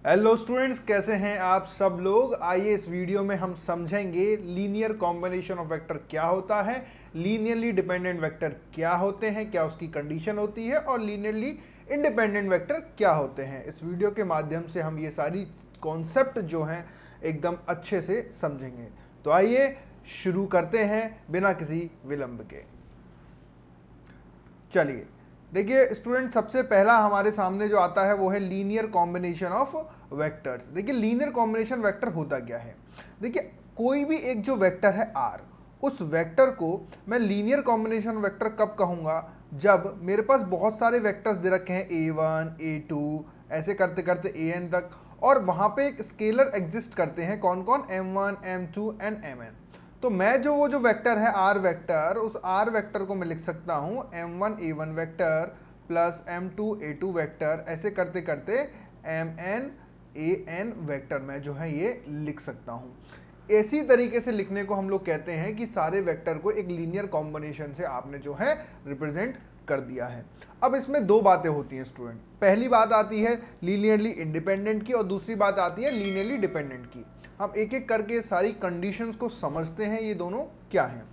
Hello students, कैसे हैं आप सब लोग। आइए इस वीडियो में हम समझेंगे लीनियर कॉम्बिनेशन ऑफ वेक्टर क्या होता है, लीनियरली डिपेंडेंट वेक्टर क्या होते हैं, क्या उसकी कंडीशन होती है, और लीनियरली इंडिपेंडेंट वेक्टर क्या होते हैं। इस वीडियो के माध्यम से हम ये सारी कॉन्सेप्ट जो हैं एकदम अच्छे से समझेंगे। तो आइए शुरू करते हैं बिना किसी विलंब के। चलिए देखिए स्टूडेंट, सबसे पहला हमारे सामने जो आता है वो है लीनियर कॉम्बिनेशन ऑफ वेक्टर्स। देखिए लीनियर कॉम्बिनेशन वेक्टर होता क्या है। देखिए कोई भी एक जो वेक्टर है आर, उस वेक्टर को मैं लीनियर कॉम्बिनेशन वेक्टर कब कहूंगा, जब मेरे पास बहुत सारे वेक्टर्स दे रखे हैं a1 a2 ऐसे करते करते an तक, और वहां पे एक स्केलर एग्जिस्ट करते हैं कौन कौन, m1 m2 एंड mn। तो मैं जो वो जो वेक्टर है आर वेक्टर, उस आर वेक्टर को मैं लिख सकता हूं m1 a1 vector plus m2 a2 vector, ऐसे करते करते mn an वेक्टर मैं जो है ये लिख सकता हूं। इसी तरीके से लिखने को हम लोग कहते हैं कि सारे वेक्टर को एक लीनियर कॉम्बिनेशन से आपने जो है रिप्रेजेंट कर दिया है। अब इसमें दो बातें होती हैं स्टूडेंट। पहली बात आती है लीनियरली इंडिपेंडेंट की, और दूसरी बात आती है लीनियरली डिपेंडेंट की। हम एक एक करके सारी कंडीशंस को समझते हैं, ये दोनों क्या हैं।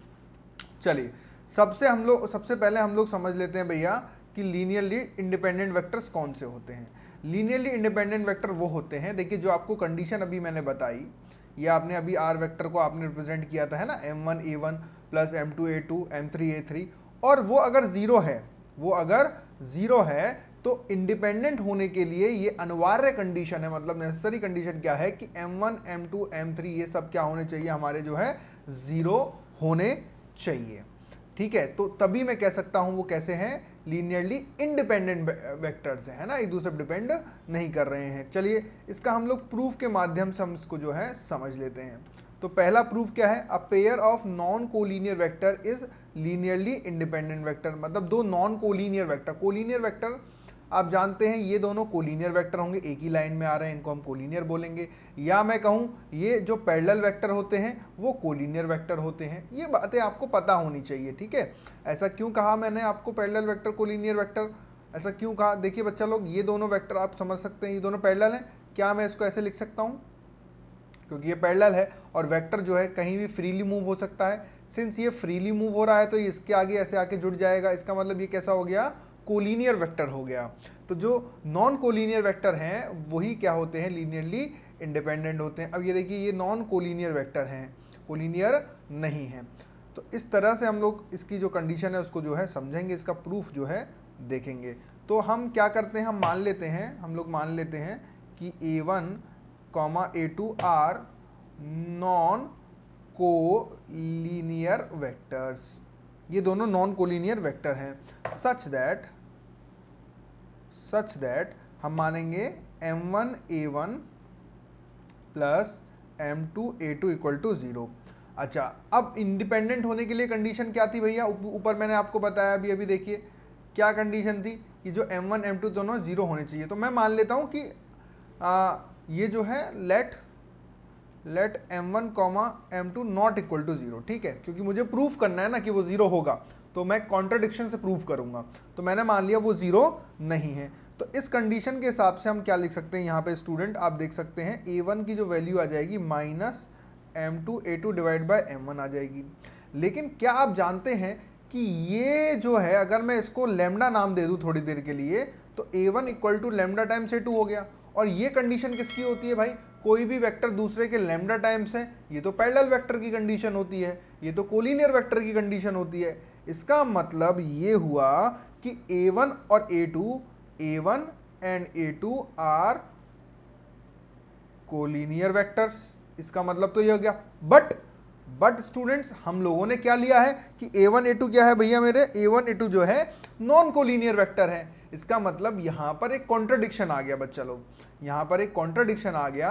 चलिए सबसे पहले हम लोग समझ लेते हैं भैया कि लीनियरली इंडिपेंडेंट वेक्टर्स कौन से होते हैं। लीनियरली इंडिपेंडेंट वेक्टर वो होते हैं, देखिए जो आपको कंडीशन अभी मैंने बताई, ये आपने अभी आर वेक्टर को आपने रिप्रेजेंट किया था है ना, m1 a1 plus m2 a2 m3 a3, और वो अगर जीरो है तो इंडिपेंडेंट होने के लिए ये अनिवार्य कंडीशन है, मतलब नेसेसरी कंडीशन क्या है कि m1 m2 m3 ये सब क्या होने चाहिए, हमारे जो है जीरो होने चाहिए। ठीक है, तो तभी मैं कह सकता हूं वो कैसे हैं, लीनियरली इंडिपेंडेंट वेक्टर्स है ना, एक दूसरे पर डिपेंड नहीं कर रहे हैं। चलिए इसका हम लोग प्रूफ के माध्यम से हम इसको जो है समझ लेते हैं। तो पहला प्रूफ क्या है, a pair of non collinear vector is linearly independent vector. मतलब दो non collinear vector, collinear vector आप जानते हैं ये दोनों कोलीनियर वेक्टर होंगे, एक ही लाइन में आ रहे हैं, इनको हम कोलीनियर बोलेंगे। या मैं कहूं ये जो पैरेलल वेक्टर होते हैं वो कोलीनियर वेक्टर होते हैं। ये बातें आपको पता होनी चाहिए, ठीक है। ऐसा क्यों कहा मैंने आपको पैरेलल वेक्टर कोलीनियर वेक्टर, ऐसा क्यों कहा, देखिए बच्चा लोग ये दोनों वेक्टर आप समझ सकते हैं, ये दोनों पैरेलल हैं। क्या मैं इसको ऐसे लिख सकता हूँ, क्योंकि ये पैरेलल है और वेक्टर जो है कहीं भी फ्रीली मूव हो सकता है। सिंस ये फ्रीली मूव हो रहा है तो ये इसके आगे ऐसे आके जुड़ जाएगा, इसका मतलब ये कैसा हो गया, कोलीनियर वेक्टर हो गया। तो जो नॉन कोलीनियर वेक्टर हैं वही क्या होते हैं, लीनियरली इंडिपेंडेंट होते हैं। अब ये देखिए ये नॉन कोलीनियर वेक्टर हैं, कोलीनियर नहीं है। तो इस तरह से हम लोग इसकी जो कंडीशन है उसको जो है समझेंगे, इसका प्रूफ जो है देखेंगे। तो हम क्या करते हैं, हम लोग मान लेते हैं कि a1 a2 are non collinear vectors, ये दोनों नॉन कोलीनियर वेक्टर हैं। सच दैट हम मानेंगे m1 a1 plus m2 a2 equal to 0। अच्छा, अब इंडिपेंडेंट होने के लिए कंडीशन क्या थी भैया, ऊपर मैंने आपको बताया अभी अभी, देखिए क्या कंडीशन थी कि जो m1 m2 दोनों 0 होने चाहिए। तो मैं मान लेता हूं कि ये जो है late m1 m2 not equal to 0, ठीक है, क्योंकि मुझे प्रूफ करना है ना कि वो 0 होगा, तो मैं कॉन्ट्रडिक्शन से प्रूफ करूंगा। तो मैंने मान लिया वो 0 नहीं है। तो इस कंडीशन के हिसाब से हम क्या लिख सकते हैं, यहाँ पे स्टूडेंट आप देख सकते हैं a1 की जो वैल्यू आ जाएगी minus m2 a2 divide by m1 आ जाएगी। लेकिन क्या आप जानते हैं कि ये जो है अगर मैं इसको लैम्डा नाम दे दूं थोड़ी देर के लिए, तो a1 equal to lambda times a2 हो गया। और ये कंडीशन किसकी होती है भाई, कोई भी वेक्टर दूसरे के लैम्डा टाइम्स है, ये तो पैरेलल वेक्टर की कंडीशन होती है, ये तो कोलिनियर वेक्टर की कंडीशन होती है। इसका मतलब ये हुआ कि a1 और a1 and a2 are collinear vectors. इसका मतलब तो ये हो गया, बट स्टूडेंट्स हम लोगों ने क्या लिया है कि a1 a2 क्या है भैया, मेरे a1 a2 जो है नॉन कोलिनियर वेक्टर है। इसका मतलब यहां पर एक कॉन्ट्रडिक्शन आ गया बच्चा लोग, यहां पर एक कॉन्ट्रडिक्शन आ गया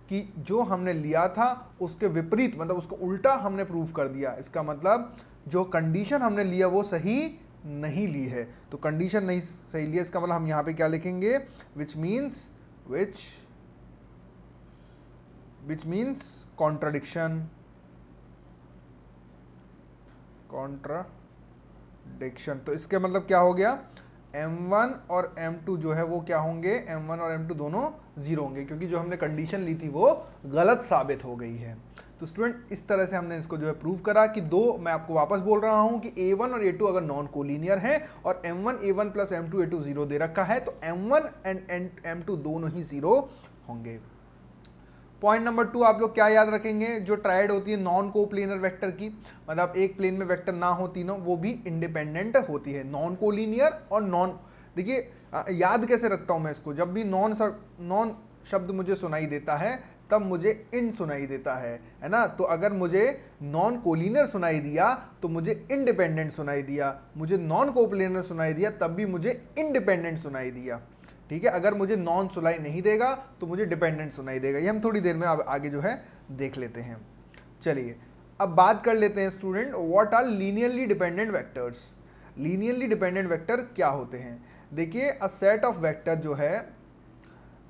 कि जो हमने लिया था उसके विपरीत, मतलब उसको उल्टा हमने प्रूफ कर दिया। इसका मतलब जो कंडीशन हमने लिया वो सही नहीं ली है। तो कंडीशन नहीं सही लिया, इसका मतलब हम यहां पे क्या लिखेंगे, विच मीन्स कॉन्ट्रडिक्शन तो इसके मतलब क्या हो गया, m1 और m2 जो है वो क्या होंगे, m1 और m2 दोनों जीरो होंगे, क्योंकि जो हमने कंडीशन ली थी वो गलत साबित हो गई है। तो स्टूडेंट इस तरह से हमने इसको जो है प्रूव करा कि दो, मैं आपको वापस बोल रहा हूं कि A1 और A2 अगर नॉन कोलिनियर हैं और M1 A1 plus M2 A2 zero दे रखा है तो M1 एंड M2 दोनों ही जीरो होंगे। पॉइंट नंबर 2 आप लोग क्या याद रखेंगे, जो ट्रायड होती है नॉन कोप्लेनर वेक्टर की, मतलब एक प्लेन में वेक्टर ना हो तीनों, वो भी इंडिपेंडेंट होती है। नॉन कोलिनियर और नॉन, देखिए याद कैसे रखता हूं मैं इसको, जब भी नॉन शब्द मुझे सुनाई देता है तब मुझे इन सुनाई देता है ना। तो अगर मुझे नॉन कोलिनियर सुनाई दिया तो मुझे इंडिपेंडेंट सुनाई दिया, मुझे नॉन कोप्लेनर सुनाई दिया तब भी मुझे इंडिपेंडेंट सुनाई दिया, ठीक है। अगर मुझे नॉन सुनाई नहीं देगा तो मुझे डिपेंडेंट सुनाई देगा। ये हम थोड़ी देर में आगे जो है देख लेते हैं। चलिए अब बात कर लेते हैं student, what are linearly dependent vectors. Linearly dependent vector क्या होते हैं? देखिए अ सेट ऑफ वेक्टर जो है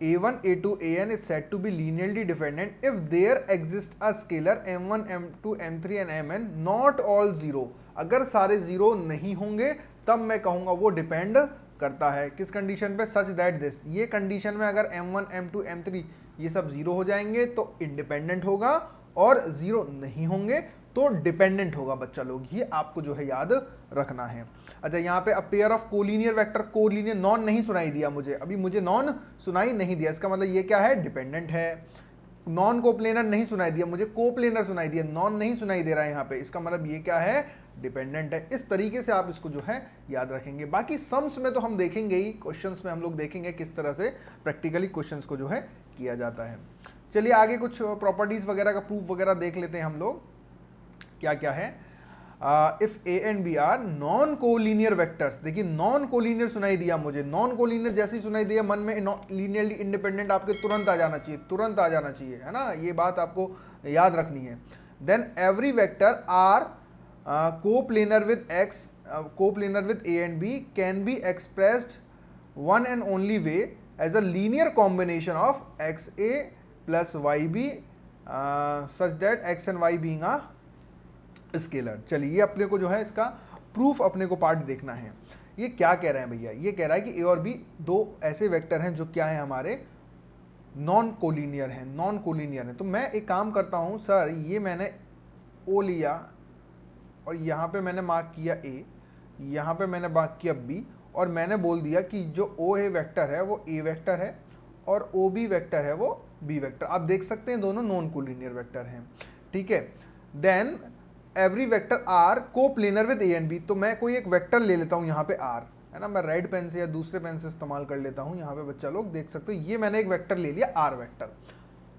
A1 A2 AN is said to be linearly dependent if there exists a scalar M1 M2 M3 and Mn not all zero। अगर सारे zero नहीं होंगे तब मैं कहूंगा वो डिपेंड करता है किस कंडीशन पे, सच दैट दिस, ये कंडीशन में अगर M1 M2 M3 ये सब जीरो हो जाएंगे तो इंडिपेंडेंट होगा और जीरो नहीं होंगे तो डिपेंडेंट होगा बच्चा लोग, ये आपको जो है याद रखना है। अच्छा यहाँ पे a pair of collinear vector, collinear non नहीं सुनाई दिया मुझे, अभी मुझे नॉन सुनाई नहीं दिया, इसका मतलब ये क्या है, डिपेंडेंट है। नॉन कोप्लेनर नहीं सुनाई दिया मुझे, कोप्लेनर सुनाई दिया, नॉन नहीं सुनाई दे रहा है यहाँ पे, इसका मतलब ये क्या है, डिपेंडेंट है। इस तरीके से आप इसको जो है याद रखेंगे। बाकी सम्स में तो हम देखेंगे ही, क्वेश्चंस में हम लोग देखेंगे किस तरह से प्रैक्टिकली क्वेश्चंस को जो है किया जाता है। चलिए आगे कुछ प्रॉपर्टीज वगैरह का प्रूफ वगैरह देख लेते हैं हम लोग, क्या क्या है। If a and b are non collinear vectors, देखिए नॉन कोलिनियर सुनाई दिया मुझे, नॉन कोलिनियर जैसे ही सुनाई दिया मन में लीनियरली इंडिपेंडेंट आपके तुरंत आ जाना चाहिए, तुरंत आ जाना चाहिए, है ना, ये बात आपको याद रखनी है। Then every vector are coplanar with x, coplanar with a and b can be expressed one and only way as a linear combination of x a plus y b such that x and y being a scalar. चलिए ये अपने को जो है इसका proof अपने को part देखना है। ये क्या कह रहे हैं भैया, ये कह रहा है कि ए और बी दो ऐसे वेक्टर हैं जो क्या है, हमारे नॉन कोलिनियर हैं, नॉन कोलिनियर हैं। तो मैं एक काम करता हूं सर, ये मैंने ओ लिया और यहाँ पे मैंने मार्क किया ए, यहाँ पे मैंने मार्क किया बी, और मैंने बोल दिया कि जो ओ ए वेक्टर है वो ए वेक्टर है और ओ बी वेक्टर है वो बी वेक्टर। आप देख सकते हैं दोनों नॉन कोलिनियर वेक्टर हैं, ठीक है। Then every vector are coplanar with a and b, तो मैं कोई एक वेक्टर ले लेता हूं यहाँ पे आर, है ना, मैं रेड पेन से या दूसरे पेन से इस्तेमाल कर लेता हूं, यहाँ पे बच्चा लोग देख सकते हो, ये मैंने एक वेक्टर ले लिया आर वेक्टर,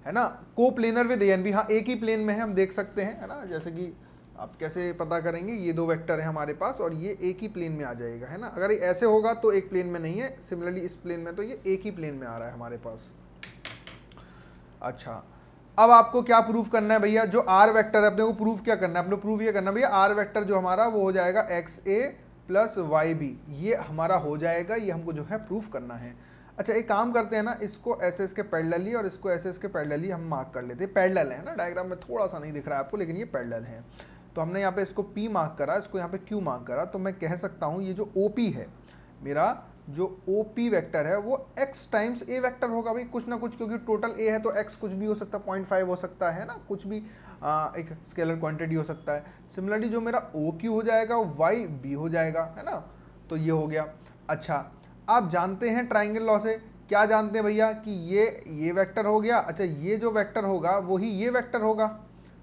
है ना, coplanar with a and b, हाँ एक ही प्लेन में है, हम देख सकते हैं, है ना, जैसे कि आप कैसे पता करेंगे, ये दो वेक्टर है हमारे पास और ये एक ही प्लेन में आ जाएगा, है ना। अगर ये ऐसे होगा तो एक प्लेन में नहीं है, सिमिलरली इस प्लेन में तो ये एक ही प्लेन में आ रहा है हमारे पास। अच्छा अब आपको क्या प्रूफ करना है भैया, जो आर वेक्टर है अपने को प्रूफ क्या करना है, अपने प्रूफ ये करना है भैया आर वेक्टर जो हमारा वो हो जाएगा x a plus y B, ये हमारा हो जाएगा, ये हमको जो है प्रूफ करना है। अच्छा एक काम करते हैं ना, इसको ऐसे इसके पैरेलली और इसको ऐसे इसके पैरेलली हम मार्क कर लेते हैं, पैरेलल है ना, डायग्राम में थोड़ा सा नहीं दिख रहा है आपको लेकिन ये पैरेलल है। तो हमने यहाँ पे इसको P मार्क करा, इसको यहाँ पे Q मार्क करा, तो मैं कह सकता हूँ ये जो OP है मेरा, जो OP वेक्टर है वो x टाइम्स a वेक्टर होगा भाई, कुछ ना कुछ, क्योंकि टोटल a है तो x कुछ भी हो सकता है, 0.5 हो सकता है ना, कुछ भी एक स्केलर क्वांटिटी हो सकता है। सिमिलरली जो मेरा OQ हो जाएगा y b हो जाएगा, है ना, तो ये हो गया। अच्छा आप जानते हैं ट्राइंगल लॉ से, क्या जानते हैं भैया कि ये वेक्टर हो गया, अच्छा ये जो वेक्टर होगा वही ये वेक्टर होगा,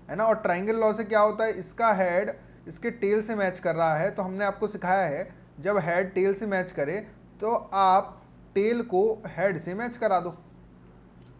है ना, और ट्राइंगल लॉ से क्या होता है, इसका हेड इसके टेल से मैच कर रहा है, तो हमने आपको सिखाया है जब हेड टेल से मैच करे तो आप टेल को हेड से मैच करा दो,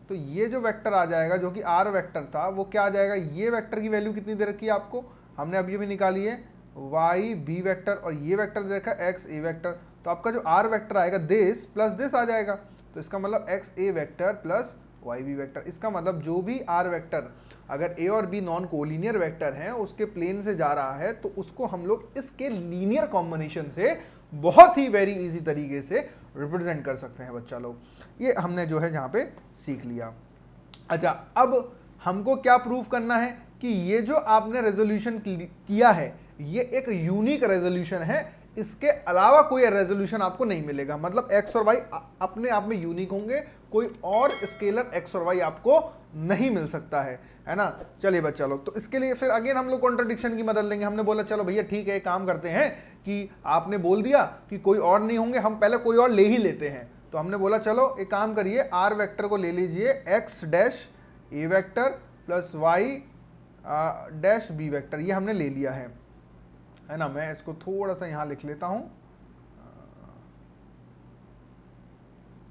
तो ये जो वेक्टर आ जाएगा जो कि आर वेक्टर था वो क्या आ जाएगा, ये वेक्टर की वैल्यू कितनी दे रखी है आपको, हमने अभी भी निकाली है वाई बी वेक्टर, और ये वेक्टर दे रखा है एक्स ए वेक्टर, तो आपका जो आर वेक्टर आएगा दिस प्लस दिस आ जाएगा, तो इसका मतलब x a vector plus y b vector. इसका मतलब जो भी आर वेक्टर अगर ए और बी नॉन कोलिनियर वेक्टर हैं उसके प्लेन से जा रहा है तो उसको हम लोग इसके लीनियर कॉम्बिनेशन से बहुत ही वेरी इजी तरीके से रिप्रेजेंट कर सकते हैं बच्चा लोग, ये हमने जो है यहाँ पे सीख लिया। अच्छा अब हमको क्या प्रूफ करना है कि ये जो आपने रेजोल्यूशन किया है ये एक यूनिक रेजोल्यूशन है, इसके अलावा कोई रेजोल्यूशन आपको नहीं मिलेगा, मतलब एक्स और वाई अपने आप में यूनिक होंगे, कोई और स्केलर x और y आपको नहीं मिल सकता है ना। चलिए बच्चा लोग, तो इसके लिए फिर अगेन हम लोग कॉन्ट्रडिक्शन की मदद लेंगे। हमने बोला चलो भैया ठीक है, एक काम करते हैं कि आपने बोल दिया कि कोई और नहीं होंगे, हम पहले कोई और ले ही लेते हैं। तो हमने बोला चलो एक काम करिए, r वेक्टर को ले लीजिए, x dash a vector plus y dash b vector, ये हमने ले लिया है ना। मैं इसको थोड़ा सा यहाँ लिख लेता हूँ।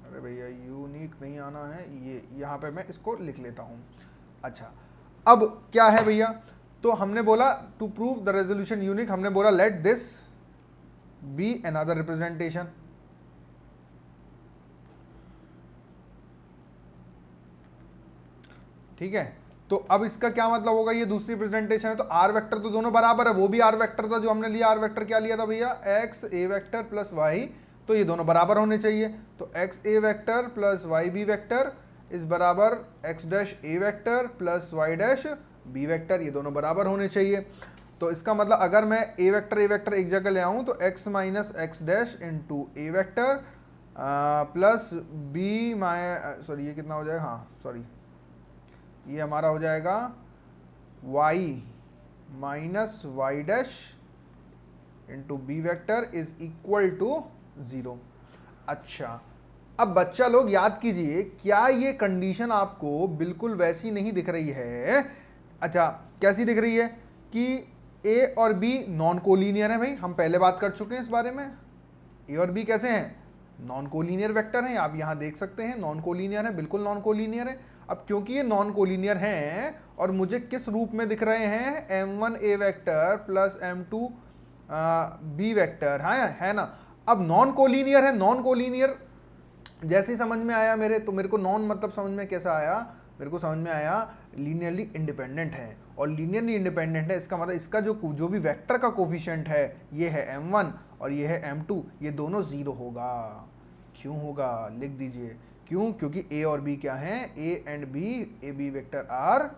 अरे भैया यूनिक नहीं आना है, ये यहाँ पे मैं इसको लिख लेता हूँ। अच्छा, अब क्या है भैया, तो हमने बोला to prove the resolution unique, हमने बोला let this be another representation. ठीक है, तो अब इसका क्या मतलब होगा, ये दूसरी रिप्रेजेंटेशन है, तो आर वेक्टर तो दोनों बराबर है, वो भी आर वेक्टर था जो हमने लिया। आर वेक्टर क्या लिया था भैया, x a vector plus y, तो ये दोनों बराबर होने चाहिए। तो x a vector plus y b vector इस बराबर x dash a vector plus y dash b vector, ये दोनों बराबर होने चाहिए। तो इसका मतलब अगर मैं ए वेक्टर एक जगह ले आऊँ तो x minus x dash into a vector plus b sorry ये कितना हो जाएगा, हाँ सॉरी ये हमारा हो जाएगा y minus y dash into b vector is equal to 0। अच्छा, अब बच्चा लोग याद कीजिए, क्या ये कंडीशन आपको बिल्कुल वैसी नहीं दिख रही है। अच्छा, कैसी दिख रही है कि a और b नॉन कोलिनियर है। भाई हम पहले बात कर चुके हैं इस बारे में, a और b कैसे हैं, नॉन कोलिनियर वेक्टर हैं। आप यहाँ देख सकते हैं नॉन कोलिनियर है, बिल्कुल नॉन कोलिनियर है। अब क्योंकि ये नॉन कोलिनियर हैं और मुझे किस रूप में दिख रहे हैं, m1 a vector plus m2 b vector है ना। अब नॉन कोलिनियर है, नॉन कोलिनियर जैसे ही समझ में आया मेरे, तो मेरे को नॉन मतलब समझ में कैसा आया, मेरे को समझ में आया लीनियरली इंडिपेंडेंट है। और लीनियरली इंडिपेंडेंट है इसका मतलब इसका जो भी वेक्टर का कोफिशिएंट है, ये है m1 और ये है m2, ये दोनों 0 होगा। क्यों होगा, लिख दीजिए क्यों, क्योंकि a और b क्या हैं, a and b, a b vector are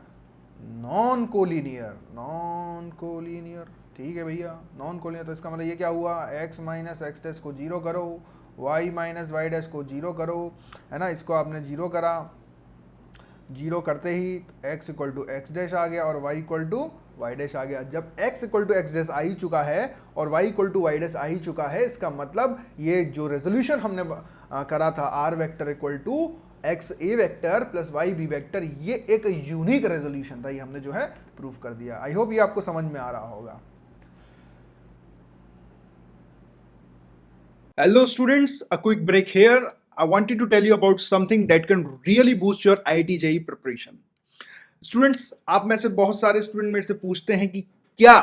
non collinear, non collinear. ठीक है भैया, नॉन कोलिनियर, तो इसका मतलब ये क्या हुआ, x माइनस एक्स डैश को 0 करो, y माइनस वाई डैश को 0 करो, है ना। इसको आपने 0 करा, 0 करते ही x equal to x dash आ गया और y equal to y dash आ गया। जब x equal to x dash आ ही चुका है और y equal to y dash आ ही चुका है, इसका मतलब ये जो रेजोल्यूशन हमने करा था r vector equal to x a vector plus y b vector, ये एक यूनिक रेजोल्यूशन था, ये हमने जो है प्रूव कर दिया। आई होप ये आपको समझ में आ रहा होगा। Hello students, a quick break here. I wanted to tell you about something that can really boost your IIT JEE preparation. Students, आप में से बहुत सारे स्टूडेंट मेरे से पूछते हैं कि क्या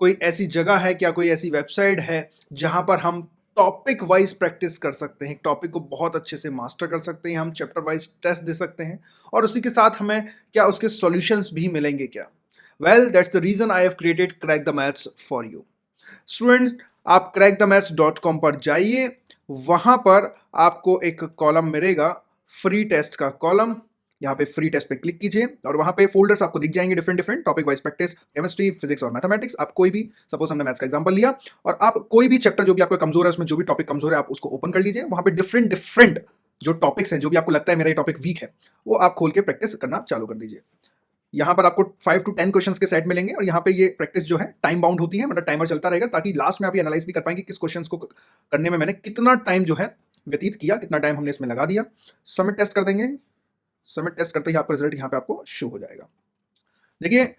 कोई ऐसी जगह है, क्या कोई ऐसी वेबसाइट है जहां पर हम टॉपिक वाइज प्रैक्टिस कर सकते हैं, टॉपिक को बहुत अच्छे से मास्टर कर सकते हैं, हम चैप्टर वाइज टेस्ट दे सकते हैं और उसी के साथ हमें क्या उसके सॉल्यूशंस भी मिलेंगे क्या? Well, that's the reason I have created crack the maths for you. Students, आप crackthemaths.com पर जाइए, वहां पर आपको एक कॉलम मिलेगा फ्री टेस्ट का कॉलम, यहाँ पे फ्री टेस्ट पे क्लिक कीजिए और वहां पे फोल्डर्स आपको दिख जाएंगे different topic wise practice, chemistry, physics और मैथमेटिक्स। आप कोई भी, सपोज हमने मैथ्स का एग्जांपल लिया और आप कोई भी चैप्टर जो भी आपका कमजोर है, उसमें जो भी टॉपिक कमजोर है आप उसको ओपन कर लीजिए। वहां पे डिफरेंट जो टॉपिक्स हैं, जो भी आपको लगता है मेरा ये टॉपिक वीक है, वो आप खोल के प्रैक्टिस करना चालू कर दीजिए। यहाँ पर आपको 5 to 10 क्वेश्चंस के सेट मिलेंगे और यहाँ पे ये प्रैक्टिस जो है टाइम बाउंड होती है, मतलब टाइमर चलता रहेगा ताकि लास्ट में आप ये एनालाइज भी कर पाएंगे किस क्वेश्चंस को करने में मैंने कितना टाइम जो है व्यतीत किया, कितना टाइम हमने इसमें लगा दिया। सबमिट टेस्ट कर देंगे, सबमिट टेस्ट करते ही आपका रिजल्ट यहाँ पे आपको शो हो जाएगा। देखिए,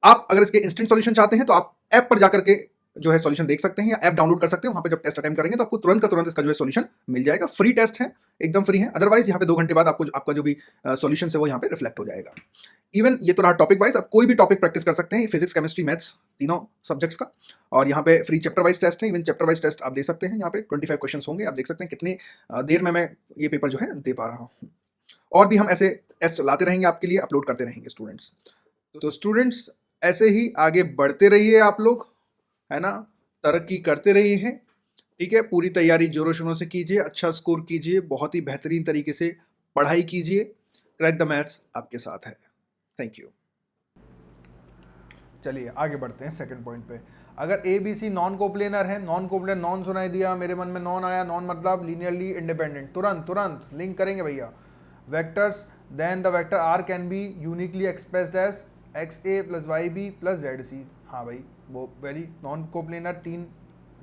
आप अगर इसके इंस्टेंट सॉल्यूशन चाहते हैं तो आप ऐप पर जाकर के जो है सॉल्यूशन देख सकते हैं या ऐप डाउनलोड कर सकते हैं। वहां पे जब टेस्ट अटेम्प्ट करेंगे तो आपको तुरंत का तुरंत इसका जो है सॉल्यूशन मिल जाएगा। फ्री टेस्ट है, एकदम फ्री है। अदरवाइज यहाँ पे 2 घंटे बाद आपको आपका जो भी सॉल्यूशन है वो यहाँ पे रिफ्लेक्ट हो जाएगा। इवन ये तो रहा टॉपिक वाइज, आप कोई भी टॉपिक प्रैक्टिस कर सकते हैं, फिजिक्स, केमिस्ट्री, मैथ्स, तीनों सब्जेक्ट्स का। और यहाँ पे फ्री चैप्टर वाइज टेस्ट है, इवन चैप्टर वाइज टेस्ट आप दे सकते हैं। यहाँ पे 25 क्वेश्चन होंगे, आप देख सकते हैं कितनी देर में मैं ये पेपर जो है दे पा रहा हूँ। और भी हम ऐसे टेस्ट लाते रहेंगे आपके लिए, अपलोड करते रहेंगे स्टूडेंट्स। तो स्टूडेंट्स, ऐसे ही आगे बढ़ते रहिए आप लोग, है ना, तरक्की करते रहिए हैं। ठीक है, पूरी तैयारी जोरों शोरों से कीजिए, अच्छा स्कोर कीजिए, बहुत ही बेहतरीन तरीके से पढ़ाई कीजिए। क्रैक द मैथ्स आपके साथ है। Thank you. चलिए आगे बढ़ते हैं सेकंड पॉइंट पे। अगर a b c non coplanar है, नॉन कोप्लेनर, नॉन सुनाई दिया मेरे मन में, नॉन आया, नॉन मतलब लीनियरली इंडिपेंडेंट, तुरंत लिंक करेंगे भैया। vectors, then the vector r can be uniquely expressed as xa plus yb plus zc. हाँ भाई, वो वेरी नॉन कोप्लेनर, तीन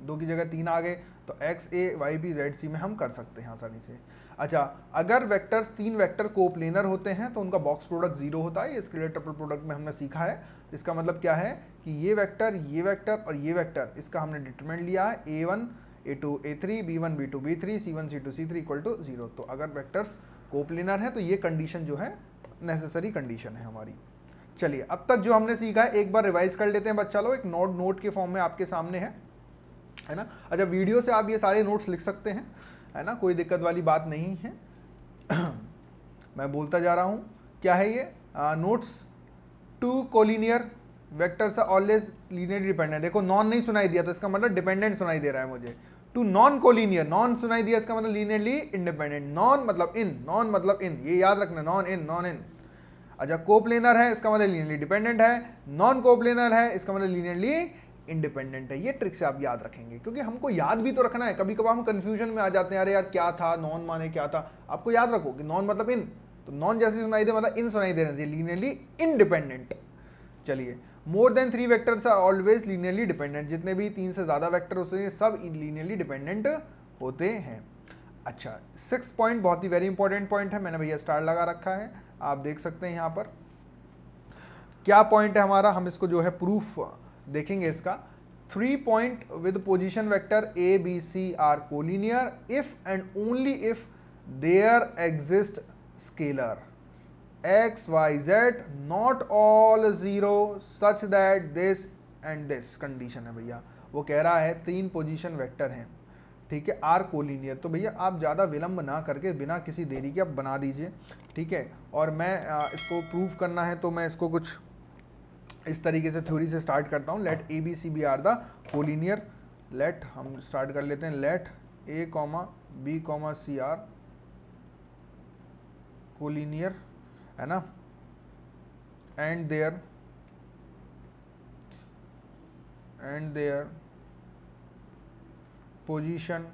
दो की जगह तीन आ गए, तो एक्स ए वाई बी जेड सी में हम कर सकते हैं आसानी से. अच्छा, अगर वेक्टर्स तीन वेक्टर कोप्लेनर होते हैं तो उनका बॉक्स प्रोडक्ट जीरो होता है. ये स्केलर ट्रिपल प्रोडक्ट में हमने सीखा है. इसका मतलब क्या है कि ये वेक्टर और ये वेक्टर, इसका हमने डिटरमिनेंट लिया है a1 a2 a3 b1 b2 b3 c1 c2 c3 equal to 0. तो अगर वेक्टर्स कोप्लेनर है तो ये कंडीशन जो है नेसेसरी कंडीशन है हमारी. चलिए, अब तक जो हमने सीखा है एक बार रिवाइज कर लेते हैं बच्चा लोग. एक नोट के फॉर्म में आपके सामने है ना. अच्छा, वीडियो से आप ये सारे नोट्स लिख सकते हैं, है ना, कोई दिक्कत वाली बात नहीं है. मैं बोलता जा रहा हूं, क्या है ये notes. Two collinear vectors are always linearly dependent. देखो, नॉन नहीं सुनाई दिया तो इसका मतलब डिपेंडेंट सुनाई दे रहा है मुझे. टू नॉन कोलिनियर, नॉन सुनाई दिया इसका मतलब लीनियरली इंडिपेंडेंट. नॉन मतलब इन, ये याद रखना, नॉन इन. अच्छा, कोप्लेनर है इसका मतलब लीनियरली डिपेंडेंट है. नॉन कोप्लेनर है इसका मतलब लीनियरली इंडिपेंडेंट है. ये ट्रिक से आप याद रखेंगे, क्योंकि हमको याद भी तो रखना है. कभी कभार हम कंफ्यूजन में आ जाते हैं, अरे यार क्या था, नॉन माने क्या था. आपको याद रखो कि नॉन मतलब इन, तो नॉन जैसे सुनाई दे मतलब इन सुनाई देना चाहिए, लीनियरली इंडिपेंडेंट. चलिए, more than 3 vectors are always linearly dependent. जितने भी 3 से ज्यादा वेक्टर होते हैं सब लीनियरली डिपेंडेंट होते हैं. अच्छा, 6 पॉइंट बहुत ही वेरी इंपॉर्टेंट पॉइंट है. मैंने भैया स्टार लगा रखा है, आप देख सकते हैं यहाँ पर क्या पॉइंट है हमारा. हम इसको जो है प्रूफ देखेंगे इसका. 3 point with position vector a b c are collinear if and only if there exist scalar x y z not all 0 such that this and this condition है भैया. वो कह रहा है 3 पोजीशन वेक्टर हैं, ठीक है, आर कोलिनियर. तो भैया आप ज़्यादा विलंब ना करके बिना किसी देरी के आप बना दीजिए, ठीक है. और मैं इसको प्रूव करना है तो मैं इसको कुछ इस तरीके से थ्योरी से स्टार्ट करता हूँ. Let a b c be are the collinear. Let हम स्टार्ट कर लेते हैं. Let a comma b comma c are collinear, है ना, एंड देयर पोजीशन.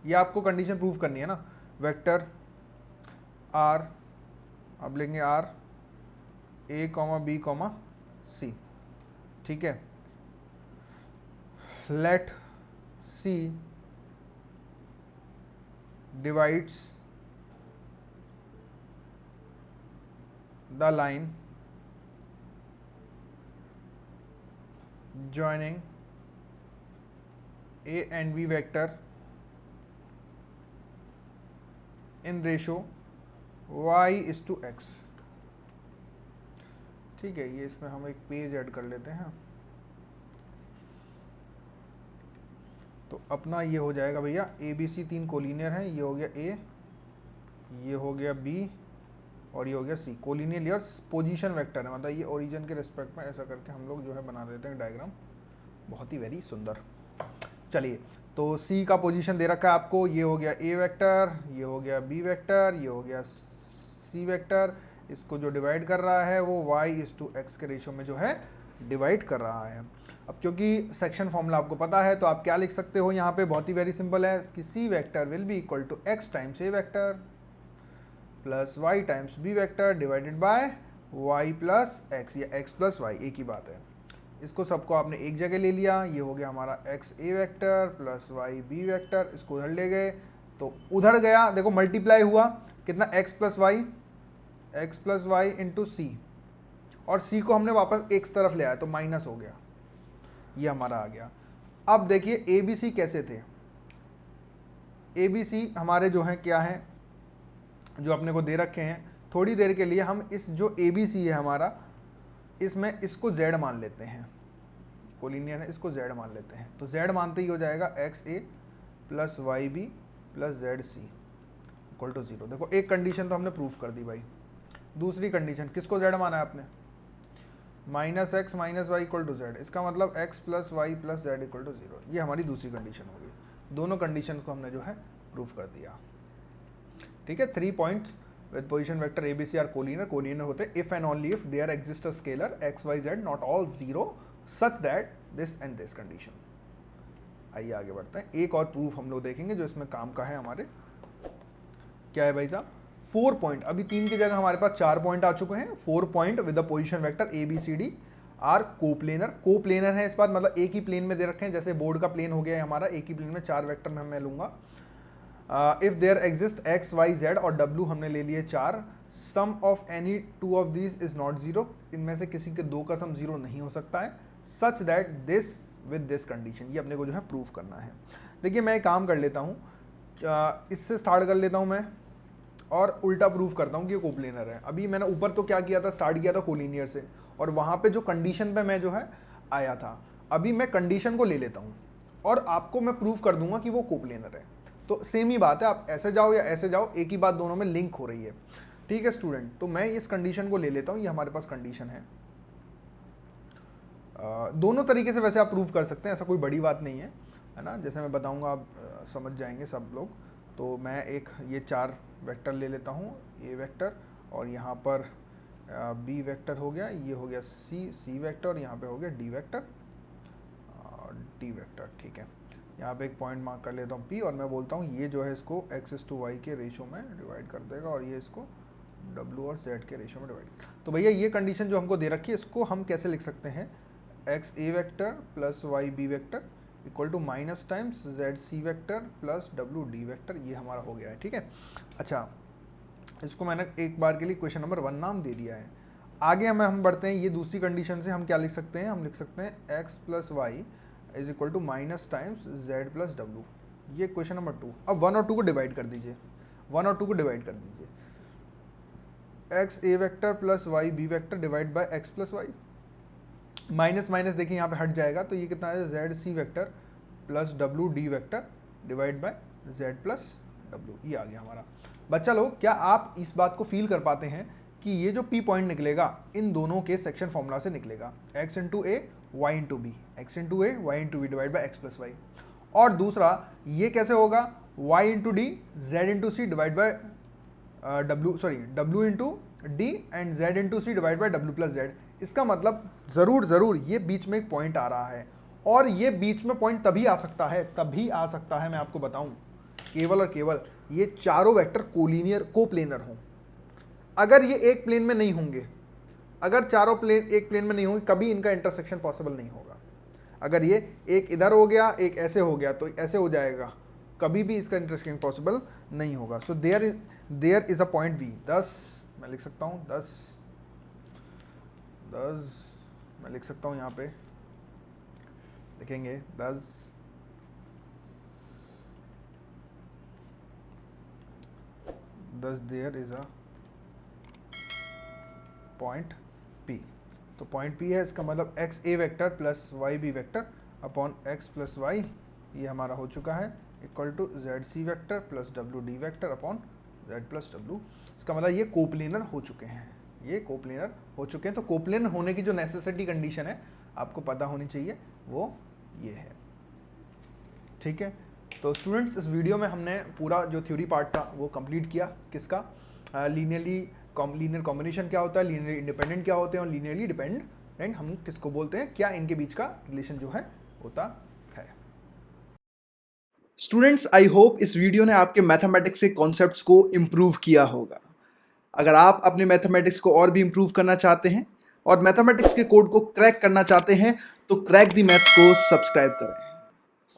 ये आपको कंडीशन प्रूव करनी है ना. वेक्टर आर, अब लेंगे r a comma b comma c, ठीक है. Let c divides the line joining a and b vector in ratio y is to x. ठीक है, ये इसमें हम एक पेज ऐड कर लेते हैं. तो अपना ये हो जाएगा भैया, ए बी सी 3 कोलिनियर हैं. ये हो गया ए, ये हो गया बी और ये हो गया सी. कोलिनियर और पोजीशन वेक्टर है, मतलब ये ओरिजिन के रिस्पेक्ट में ऐसा करके हम लोग जो है बना देते हैं डायग्राम. बहुत ही वेरी सुंदर. चलिए, तो सी का पोजीशन दे रखा है आपको. ये हो गया ए वेक्टर, ये हो गया बी वेक्टर, ये हो गया सी वेक्टर. इसको जो डिवाइड कर रहा है वो y इज टू एक्स के रेशियो में जो है डिवाइड कर रहा है. अब क्योंकि सेक्शन फॉर्मूला आपको पता है तो आप क्या लिख सकते हो यहाँ पे, बहुत ही वेरी सिंपल है कि c vector will be equal to x times a vector plus y times b vector divided by y plus x, या x प्लस वाई, एक ही बात है. इसको सबको आपने एक जगह ले लिया. ये हो गया हमारा x a vector plus y b vector. इसको उधर ले गए तो उधर गया, देखो मल्टीप्लाई हुआ कितना, x प्लस वाई इंटू सी, और c को हमने वापस एक तरफ ले आया तो माइनस हो गया, ये हमारा आ गया. अब देखिए ए बी सी कैसे थे. ए बी सी हमारे जो हैं क्या हैं, जो अपने को दे रखे हैं. थोड़ी देर के लिए हम इस जो ए बी सी है हमारा, इसमें इसको z मान लेते हैं. कोलिनियर है, इसको z मान लेते हैं. तो z मानते ही हो जाएगा x a plus y b plus z c equal to 0. देखो, एक कंडीशन तो हमने प्रूफ कर दी भाई. दूसरी कंडीशन, किसको z माना है आपने, minus x minus y equal to z. इसका मतलब x plus y plus z equal to 0. ये हमारी दूसरी कंडीशन होगी. दोनों कंडीशन को हमने जो है प्रूफ कर दिया, ठीक है. 3 points with position vector a b c are collinear होते if and only if there exist a scalar x y z not all 0 such that this and this condition. आइए आगे बढ़ते हैं. एक और प्रूफ हम लोग देखेंगे जो इसमें काम का है हमारे. क्या है भाई साहब, 4 पॉइंट, अभी 3 की जगह हमारे पास 4 पॉइंट आ चुके हैं। 4 point with the position vector a b c d are coplanar. Coplanar है इस बात मतलब एक ही प्लेन में दे रखे हैं, जैसे बोर्ड का प्लेन हो गया है हमारा, एक ही प्लेन में 4 वेक्टर में मैं लूंगा। If there exist x y z और डब्ल्यू हमने ले लिए 4, sum of any two of these is not zero, इनमें से किसी के दो का सम जीरो नहीं हो सकता है, सच that this with this condition, ये अपने को जो है प्रूव करना है। देखिए मैं एक काम कर लेता हूँ, इससे स्टार्ट कर लेता हूँ मैं और उल्टा प्रूफ करता हूँ कि ये कोप्लेनर है। अभी मैंने ऊपर तो क्या किया था, स्टार्ट किया था कोलिनियर से, और वहाँ पे जो कंडीशन पे मैं जो है आया था, अभी मैं कंडीशन को ले लेता हूँ और आपको मैं प्रूफ कर दूंगा कि वो कोप्लेनर है। तो सेम ही बात है, आप ऐसे जाओ या ऐसे जाओ, एक ही बात दोनों में लिंक हो रही है। ठीक है स्टूडेंट, तो मैं इस कंडीशन को ले लेता हूँ, ये हमारे पास कंडीशन है। दोनों तरीके से वैसे आप प्रूफ कर सकते हैं, ऐसा कोई बड़ी बात नहीं है ना, जैसे मैं बताऊंगा आप समझ जाएंगे सब लोग। तो मैं एक ये 4 वेक्टर ले लेता हूँ, ए वेक्टर और यहाँ पर बी वेक्टर हो गया, ये हो गया सी वेक्टर और यहाँ पे हो गया डी वेक्टर और डी वेक्टर। ठीक है, यहाँ पे एक पॉइंट मार्क कर लेता हूँ पी, और मैं बोलता हूँ ये जो है इसको x/y के रेशो में डिवाइड कर देगा और ये इसको w और z के रेशो में डिवाइड। तो भैया ये कंडीशन जो हमको दे रखी है, इसको हम कैसे लिख सकते हैं, x a vector plus y b vector equal to minus times z c vector plus w d vector, ये हमारा हो गया है। ठीक है, अच्छा इसको मैंने एक बार के लिए क्वेश्चन नंबर 1 नाम दे दिया है। आगे हम बढ़ते हैं, ये दूसरी कंडीशन से हम क्या लिख सकते हैं, हम लिख सकते हैं x plus y is equal to minus times z plus डब्लू, ये क्वेश्चन नंबर 2। अब 1 और 2 को डिवाइड कर दीजिए, 1 और 2 को डिवाइड कर दीजिए, x a vector plus y b vector divide by x plus y, minus minus देखिए यहाँ पे हट जाएगा, तो ये कितना है z c vector plus w d vector divide bye z plus w, ये आ गया हमारा। बच्चा लोग क्या आप इस बात को फील कर पाते हैं कि ये जो p पॉइंट निकलेगा इन दोनों के सेक्शन फॉर्मूला से निकलेगा, x into a y into b, x into a y into b divide by x plus y. और दूसरा ये कैसे होगा, y into d z into c divide by w into d and z into c divide by w plus z. इसका मतलब ज़रूर ये बीच में एक पॉइंट आ रहा है, और ये बीच में पॉइंट तभी आ सकता है मैं आपको बताऊं, केवल और केवल ये चारों वेक्टर कोलिनियर कोप्लेनर हों। अगर ये एक प्लेन में नहीं होंगे, अगर चारों प्लेन एक प्लेन में नहीं होंगे, कभी इनका इंटरसेक्शन पॉसिबल नहीं होगा। अगर ये एक इधर हो गया, एक ऐसे हो गया, तो ऐसे हो जाएगा, कभी भी इसका इंटरसेक्शन पॉसिबल नहीं होगा। So there is a point v, 10 मैं लिख सकता हूँ, 10 मैं लिख सकता हूँ, यहाँ पे लिखेंगे 10 there is a point P। तो पॉइंट P है, इसका मतलब x a vector plus y b vector upon x plus Y, ये हमारा हो चुका है, equal to Z C vector plus W D vector upon Z plus W. इसका मतलब ये कोप्लेनर हो चुके हैं, ये कोप्लेनर हो चुके हैं। तो कोप्लेनर होने की जो नेसेसिटी कंडीशन है आपको पता होनी चाहिए, वो ये है। ठीक है, तो स्टूडेंट्स इस वीडियो में हमने पूरा जो थ्योरी पार्ट था वो कंप्लीट किया। किसका, लीनियर कॉम्बिनेशन क्या होता है, लीनियर इंडिपेंडेंट क्या होते हैं, और लीनियरली डिपेंडेंट हम किसको बोलते हैं, क्या इनके बीच का रिलेशन जो है होता है। स्टूडेंट्स, आई होप इस वीडियो ने आपके मैथमेटिक्स के कॉन्सेप्ट्स को इम्प्रूव किया होगा। अगर आप अपने मैथमेटिक्स को और भी इम्प्रूव करना चाहते हैं और मैथमेटिक्स के कोड को क्रैक करना चाहते हैं, तो क्रैक द मैथ्स को सब्सक्राइब करें।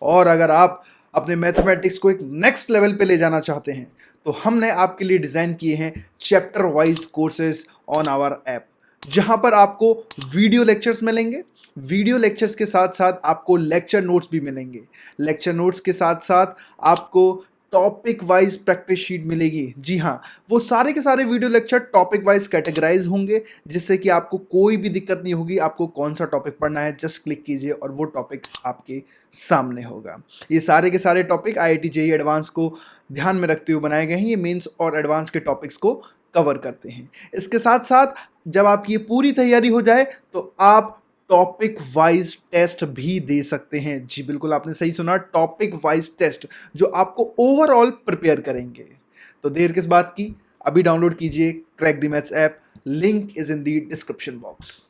और अगर आप अपने मैथमेटिक्स को एक नेक्स्ट लेवल पे ले जाना चाहते हैं, तो हमने आपके लिए डिज़ाइन किए हैं chapter wise courses on our app, जहां पर आपको वीडियो लेक्चर्स मिलेंगे, वीडियो लेक्चर्स के साथ साथ आपको लेक्चर नोट्स भी मिलेंगे, लेक्चर नोट्स के साथ साथ आपको टॉपिक वाइज प्रैक्टिस शीट मिलेगी। जी हाँ, वो सारे के सारे video lecture topic wise categorise होंगे, जिससे कि आपको कोई भी दिक्कत नहीं होगी। आपको कौन सा टॉपिक पढ़ना है, जस्ट क्लिक कीजिए और वो टॉपिक आपके सामने होगा। ये सारे के सारे टॉपिक IIT JEE एडवांस को ध्यान में रखते हुए बनाए गए हैं। ये मेंस और एडवांस के टॉपिक्स को कवर करते हैं। इसके साथ साथ जब आपकी ये पूरी तैयारी हो जाए, तो आप टॉपिक वाइज टेस्ट भी दे सकते हैं। जी बिल्कुल, आपने सही सुना, टॉपिक वाइज टेस्ट जो आपको ओवरऑल प्रिपेयर करेंगे। तो देर किस बात की, अभी डाउनलोड कीजिए crack the maths app, link is in the description box.